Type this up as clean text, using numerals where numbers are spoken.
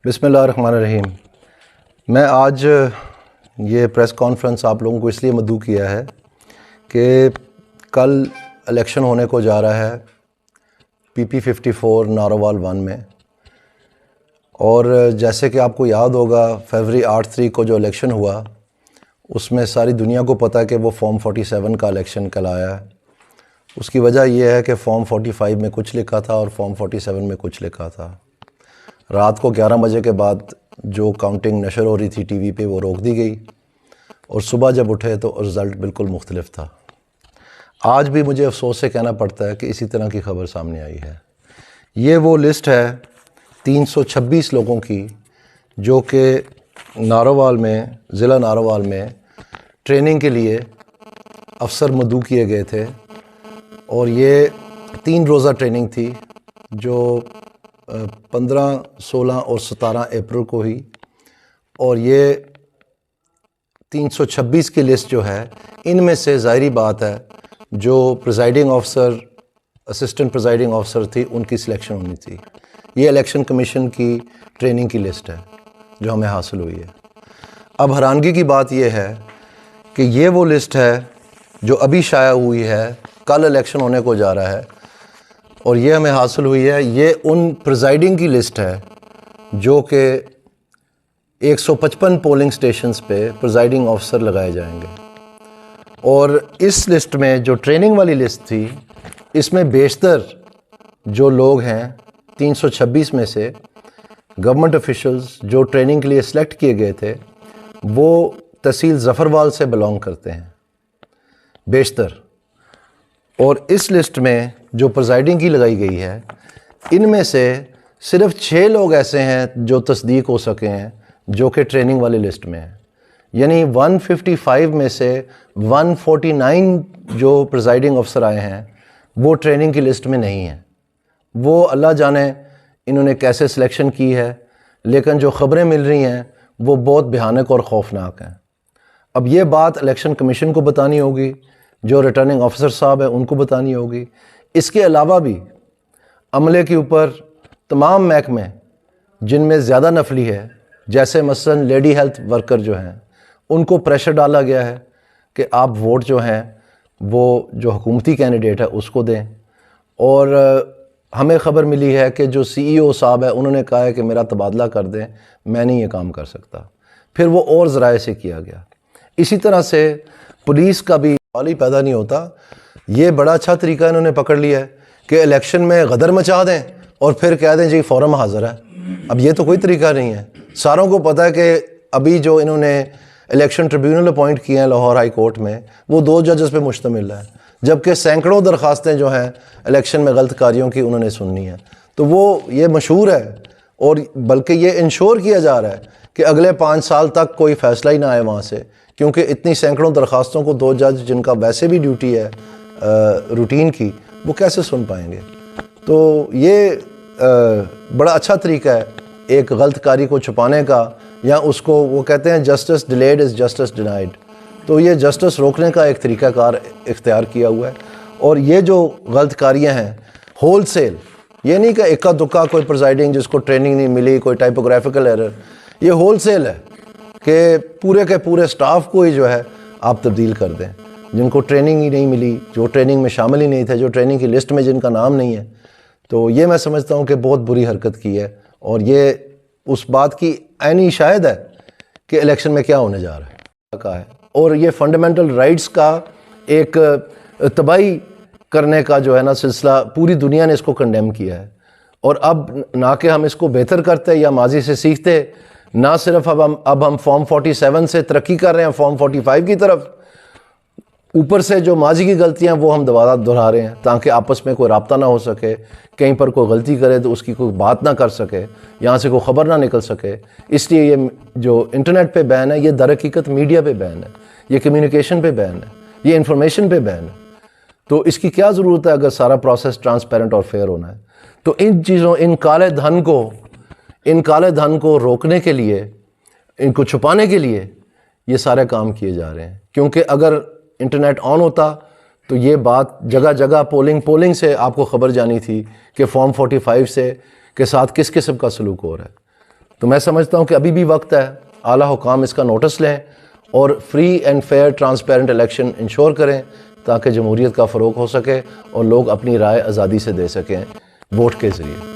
बिस्मिल्लाहिर्रहमानिर्रहीम। मैं आज ये प्रेस कॉन्फ्रेंस आप लोगों को इसलिए मदऊ किया है कि कल इलेक्शन होने को जा रहा है PP 54 नारोवाल 1 में, और जैसे कि आपको याद होगा फरवरी 8 तारीख को जो इलेक्शन हुआ उसमें सारी दुनिया को पता है कि वो फॉर्म 47 का इलेक्शन कहलाया है। उसकी वजह यह है कि फॉर्म 45 में कुछ लिखा था और फॉर्म 47 में कुछ लिखा था। रात को 11 बजे के बाद जो काउंटिंग नशर हो रही थी टीवी पे वो रोक दी गई, और सुबह जब उठे तो रिज़ल्ट बिल्कुल मुख्तलिफ था। आज भी मुझे अफसोस से कहना पड़ता है कि इसी तरह की खबर सामने आई है। ये वो लिस्ट है 326 लोगों की जो कि नारोवाल में, ज़िला नारोवाल में ट्रेनिंग के लिए अफसर मदऊ किए गए थे, और ये 3 रोज़ा ट्रेनिंग थी जो 15, 16 और 17 अप्रैल को हुई। और ये 326 की लिस्ट जो है, इनमें से ज़ाहिरी बात है जो presiding officer, assistant presiding officer थी, उनकी सिलेक्शन होनी थी। ये इलेक्शन कमीशन की ट्रेनिंग की लिस्ट है जो हमें हासिल हुई है। अब हैरानगी की बात यह है कि ये वो लिस्ट है जो अभी शाया हुई है, कल इलेक्शन होने को जा रहा है, और ये हमें हासिल हुई है। ये उन प्रिजाइडिंग की लिस्ट है जो कि 155 पोलिंग स्टेशंस पे प्रिजाइडिंग ऑफिसर लगाए जाएंगे। और इस लिस्ट में जो ट्रेनिंग वाली लिस्ट थी, इसमें बेशतर जो लोग हैं 326 में से गवर्नमेंट ऑफिशियल्स जो ट्रेनिंग के लिए सिलेक्ट किए गए थे वो तहसील ज़फ़रवाल से बिलोंग करते हैं बेशतर। और इस लिस्ट में जो प्रिजाइडिंग की लगाई गई है, इनमें से सिर्फ 6 लोग ऐसे हैं जो तस्दीक हो सके हैं जो कि ट्रेनिंग वाली लिस्ट में हैं। यानी 155 में से 149 जो प्रिजाइडिंग अफसर आए हैं वो ट्रेनिंग की लिस्ट में नहीं हैं। वो अल्लाह जाने इन्होंने कैसे सिलेक्शन की है, लेकिन जो ख़बरें मिल रही हैं वो बहुत भयानक और ख़ौफनाक हैं। अब ये बात इलेक्शन कमीशन को बतानी होगी, जो रिटर्निंग ऑफिसर साहब है उनको बतानी होगी। इसके अलावा भी अमले के ऊपर तमाम महकमे जिनमें ज़्यादा नफली है, जैसे मसलन लेडी हेल्थ वर्कर जो हैं, उनको प्रेशर डाला गया है कि आप वोट जो हैं वो जो हुकूमती कैंडिडेट है उसको दें। और हमें ख़बर मिली है कि जो CEO साहब है उन्होंने कहा है कि मेरा तबादला कर दें, मैं नहीं ये काम कर सकता। फिर वो और ज़राए से किया गया। इसी तरह से पुलिस का भी सवाल ही पैदा नहीं होता। ये बड़ा अच्छा तरीका इन्होंने पकड़ लिया है कि इलेक्शन में गदर मचा दें और फिर कह दें जी फ़ौरन हाज़िर है। अब ये तो कोई तरीका नहीं है। सारों को पता है कि अभी जो इन्होंने इलेक्शन ट्रिब्यूनल अपॉइंट किए हैं लाहौर हाई कोर्ट में, वो 2 जजेस पे मुश्तमिल है, जबकि सैकड़ों दरख्वास्तें जो हैं इलेक्शन में गलत कारियों की उन्होंने सुननी है। तो वो ये मशहूर है, और बल्कि ये इंश्योर किया जा रहा है कि अगले 5 साल तक कोई फ़ैसला ही ना आए वहाँ से, क्योंकि इतनी सैकड़ों दरख्वास्तों को 2 जज जिनका वैसे भी ड्यूटी है रूटीन की, वो कैसे सुन पाएंगे। तो ये बड़ा अच्छा तरीका है एक गलत कारी को छुपाने का, या उसको वो कहते हैं justice delayed is justice denied. तो ये जस्टिस रोकने का एक तरीक़ाकार इख्तियार किया हुआ है। और ये जो गलत कारियाँ हैं होल सेल, ये नहीं कि इक्का दुक्का कोई प्रिजाइडिंग जिसको ट्रेनिंग नहीं मिली, कोई टाइपोग्राफिकल एरर, ये होल सेल है कि पूरे के पूरे स्टाफ को ही जो है आप तब्दील कर दें, जिनको ट्रेनिंग ही नहीं मिली, जो ट्रेनिंग में शामिल ही नहीं थे, जो ट्रेनिंग की लिस्ट में जिनका नाम नहीं है। तो ये मैं समझता हूँ कि बहुत बुरी हरकत की है, और ये उस बात की ऐनी शायद है कि इलेक्शन में क्या होने जा रहा है। और ये फंडामेंटल राइट्स का एक तबाही करने का जो है ना सिलसिला, पूरी दुनिया ने इसको कंडेम किया है। और अब ना कि हम इसको बेहतर करते या माजी से सीखते, ना सिर्फ अब हम फॉर्म 47 से तरक्की कर रहे हैं फॉर्म 45 की तरफ, ऊपर से जो माजी की गलतियां वो हम दोबारा दोहरा रहे हैं ताकि आपस में कोई राब्ता ना हो सके, कहीं पर कोई गलती करे तो उसकी कोई बात ना कर सके, यहाँ से कोई ख़बर ना निकल सके। इसलिए ये जो इंटरनेट पे बैन है, ये दर हकीकत मीडिया पे बैन है, ये कम्युनिकेशन पे बैन है, ये इंफॉर्मेशन पे बैन है। तो इसकी क्या ज़रूरत है अगर सारा प्रोसेस ट्रांसपेरेंट और फेयर होना है। तो इन चीज़ों, इन काले धन को रोकने के लिए, इनको छुपाने के लिए ये सारे काम किए जा रहे हैं। क्योंकि अगर इंटरनेट ऑन होता तो ये बात जगह जगह पोलिंग से आपको ख़बर जानी थी कि फॉर्म 45 से के साथ किस किस्म का सलूक हो रहा है। تو میں سمجھتا ہوں کہ ابھی بھی وقت ہے، اعلیٰ حکام اس کا نوٹس لیں اور free and fair transparent election ensure کریں تاکہ جمہوریت کا فروغ ہو سکے اور لوگ اپنی رائے آزادی سے دے سکیں ووٹ کے ذریعے۔